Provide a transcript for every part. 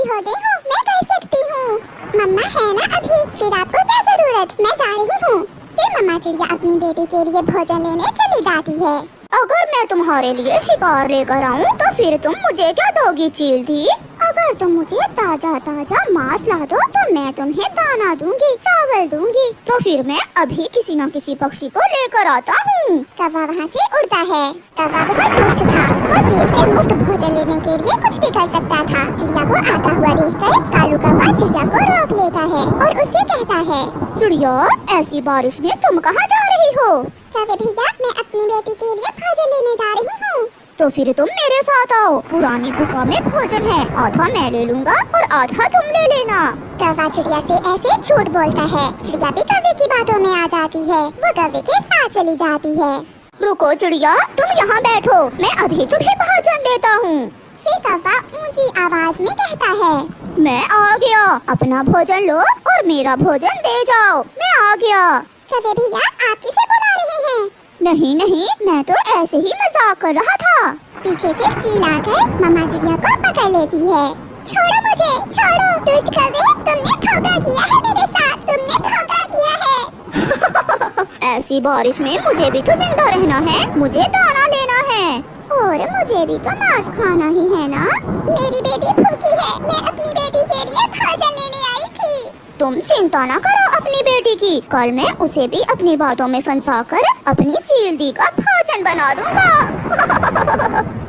हो गई हूँ, मैं कर सकती हूँ। मम्मा है ना अभी, फिर आपको क्या जरूरत, मैं जा रही हूँ। फिर मम्मा चिड़िया अपनी बेटी के लिए भोजन लेने चली जाती है। अगर मैं तुम्हारे लिए शिकार लेकर आऊं तो फिर तुम मुझे क्या दोगी चील दी? अगर तुम मुझे ताजा ताजा मांस ला दो तो मैं तुम्हें दाना दूंगी, चावल दूंगी। तो फिर मैं अभी किसी न किसी पक्षी को लेकर आता हूँ। कौवा वहाँ से उड़ता है। कौवा बहुत दुष्ट था, वो चील से मुफ्त भोजन लेने के लिए कुछ भी कर सकता था। चिड़िया को आता हुआ देखकर कालू कौवा चिड़िया को रोक लेता है और उससे कहता है, चिड़िया ऐसी बारिश में तुम कहाँ जा रही हो? कौवे भैया, मैं अपनी बेटी के लिए भोजन लेने जा रही हूँ। तो फिर तुम मेरे साथ आओ, पुरानी गुफा में भोजन है, आधा मैं ले लूँगा और आधा तुम ले लेना। कौवा चिड़िया से ऐसे झूठ बोलता है। चिड़िया भी कौवे की बातों में आ जाती है, वो कौवे के साथ चली जाती है। रुको चिड़िया, तुम यहाँ बैठो, मैं अभी तुम्हें भोजन देता हूँ। फिर कौवा ऊंची आवाज में कहता है, मैं आ गया, अपना भोजन लो और मेरा भोजन दे जाओ, मैं आ गया। कौवे भैया, आप किसे बुला रहे हैं? नहीं नहीं, मैं तो ऐसे ही मजाक कर रहा था। पीछे से चील आकर मम्मा चिड़िया को पकड़ लेती है। छोड़ो मुझे, छोड़ो दुष्ट कौवे, तुमने धोखा किया है मेरे साथ, तुमने धोखा किया है। ऐसी बारिश में मुझे भी तो जिंदा रहना है, मुझे दाना लेना है और मुझे भी तो मांस खाना ही है ना। मेरी बेटी भूखी है, मैं अपनी बेटी के लिए भोजन लेने आई थी। तुम चिंता न करो अपनी बेटी की, कल मैं उसे भी अपनी बातों में फंसाकर अपनी चील दी का भोजन बना दूंगा।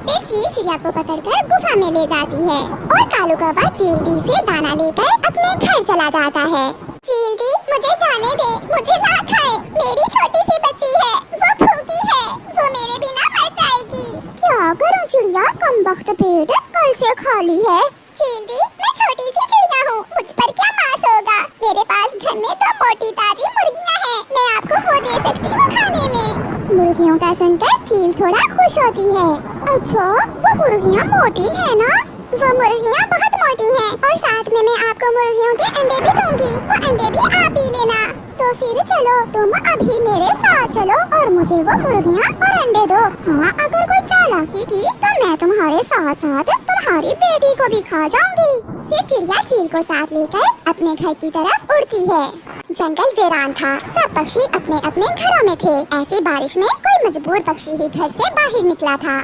फिर चील चिड़िया को पकड़कर गुफा में ले जाती है और कालू कौवा चील दी से दाना लेकर अपने घर चला जाता है। चील दी, मुझे जाने दे, मुझे ना खाए, मेरी छोटी सी बच्ची है, वो भूखी है, वो मेरे बिना मर जाएगी। क्या करूं चिड़िया, कमबख्त पेट कल से खाली है। चील दी, मैं छोटी सी चिड़िया हूँ, मुझ पर क्या मांस होगा, मेरे पास घर में तो मोटी ताजी मुर्गियाँ हैं, मैं आपको वो दे सकती हूँ खाने में। मुर्गियों का सुनकर चील थोड़ा खुश होती है। अच्छा, वो मुर्गियाँ मोटी है ना? वो मुर्गियाँ बहुत मोटी हैं और साथ में मैं आपको मुर्गियों के अंडे भी दूंगी, वो अंडे भी आप ही लेना। तो फिर चलो, तुम अभी मेरे साथ चलो और मुझे वो मुर्गियाँ और अंडे दो। हाँ, अगर कोई चालाकी की तो मैं तुम्हारे साथ साथ तुम्हारी बेटी को भी खा जाऊंगी। फिर चिड़िया चील को साथ लेकर अपने घर की तरफ उड़ती है। जंगल वीरान था, सब पक्षी अपने अपने घरों में थे। ऐसी बारिश में कोई मजबूर पक्षी ही घर से बाहर निकला था।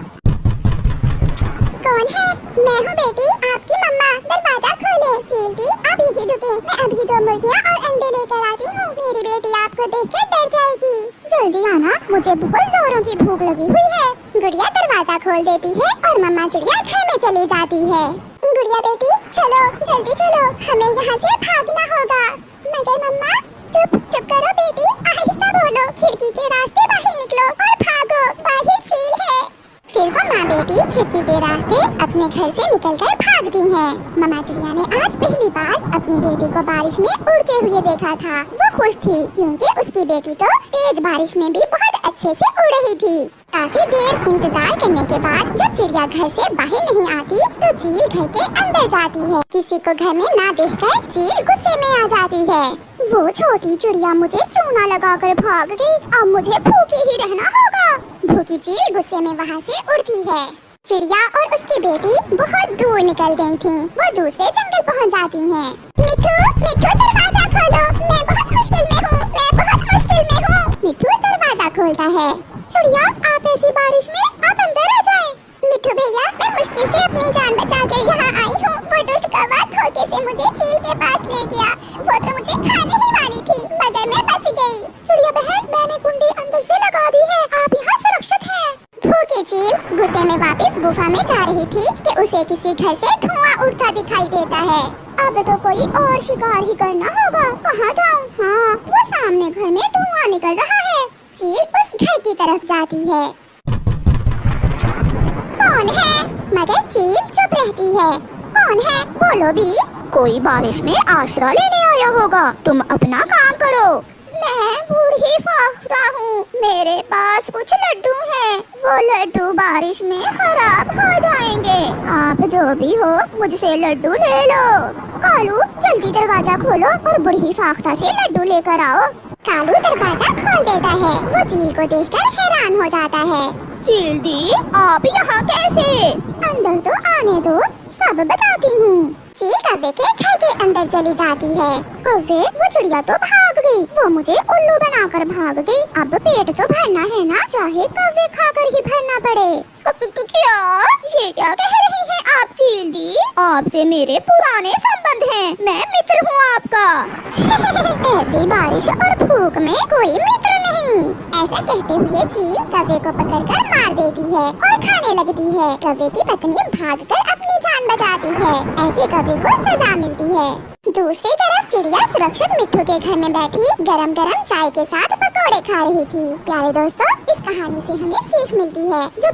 कौन है? मैं हूँ बेटी, आपकी मम्मा, दरवाजा खोले। चील दी, आप यही रुके, मैं अभी 2 मुर्गियाँ और अंडे लेकर आती हूँ, मेरी बेटी आपको देखकर डर जाएगी। जल्दी आना, मुझे बहुत जोरों की भूख लगी हुई है। गुड़िया दरवाजा खोल देती है और मम्मा चिड़िया घर में चली जाती है। गुड़िया बेटी, चलो जल्दी चलो, हमें यहाँ से भागना होगा। मगर मम्मा, चुप चुप करो बेटी, आहिस्ता बोलो, खिड़की के रास्ते बाहर निकलो और भागो, बाहर चील है। फिर वो माँ बेटी खिड़की के रास्ते अपने घर से निकलकर भागती हैं। मम्मा चिड़िया ने आज पहली बार अपनी बेटी को बारिश में उड़ते हुए देखा था। वो खुश थी क्योंकि उसकी बेटी तो तेज बारिश में भी बहुत अच्छे से उड़ रही थी। काफी देर इंतजार करने के बाद जब चिड़िया घर से बाहर नहीं आती तो चील घर के अंदर जाती है। किसी को घर में ना देखकर चील गुस्से में आ जाती है। वो छोटी चिड़िया मुझे चूना लगाकर भाग गई, अब मुझे भूखी ही रहना होगा। भूखी चील गुस्से में वहाँ से उड़ती है। चिड़िया और उसकी बेटी बहुत दूर निकल गई थीं। वो दूसरे जंगल पहुँच जाती हैं। मिठू, मिठू दरवाजा खोलो, मैं बहुत मुश्किल में हूँ, मैं बहुत मुश्किल में हूँ। मिठू दरवाजा खोलता है। चिड़िया, आप ऐसी बारिश में आप अंदर आ जाएं। मिठू भैया, मैं मुश्किल से अपनी जान बचा कर यहाँ आई हूँ। वो दुष्ट कौवा धोखे से मुझे चील के पास ले गया, वो तो मुझे खाने ही वाली थी, मगर मैं बच गई। चिड़िया बहन, मैंने कुंडी अंदर से लगा दी है, आप यहाँ सुरक्षित हैं। भूखी चील गुस्से में वापस गुफा में जा रही थी कि उसे किसी घर से धुआं उड़ता दिखाई देता है। अब तो कोई और शिकार ही करना होगा, कहाँ जाऊँ? हाँ, वो सामने घर में धुआं निकल रहा है। चील उस घर की तरफ जाती है। कौन है? मगर चील चुप रहती है। कौन है? बोलो भी। कोई बारिश में आश्रय लेने आया होगा, तुम अपना काम करो। मैं बूढ़ी फाख्ता हूँ, मेरे पास कुछ लड्डू हैं, वो लड्डू बारिश में खराब हो जाएंगे। आप जो भी हो मुझसे लड्डू ले लो। कालू, जल्दी दरवाजा खोलो और बूढ़ी फाख्ता से लड्डू लेकर आओ। कालू दरवाजा खोल देता है। वो चील को देखकर हैरान हो जाता है। चील दी, आप यहाँ कैसे? अंदर तो आने दो, सब बताती हूँ। चील कौवे के घर के अंदर चली जाती है। कौवे, वो चिड़िया तो भाग गई, वो मुझे उल्लू बनाकर भाग गई। अब पेट तो भरना है ना, चाहे कौवे खाकर ही भरना पड़े। क्या ये क्या कह रही हैं आप चील दी? आपसे मेरे पुराने संबंध हैं, मैं मित्र हूँ आपका। ऐसी बारिश और भूख में कोई मित्र नहीं। ऐसा कहते हुए चील कौवे को पकड़कर मार देती है और खाने लगती है। कौवे की पत्नी भागकर अपनी जान बचाती है। ऐसे कौवे को सजा मिलती है। दूसरी तरफ चिड़िया सुरक्षित मिट्ठू के घर में बैठी गरम गरम चाय के साथ पकौड़े खा रही थी। प्यारे दोस्तों, इस कहानी से हमें सीख मिलती है जो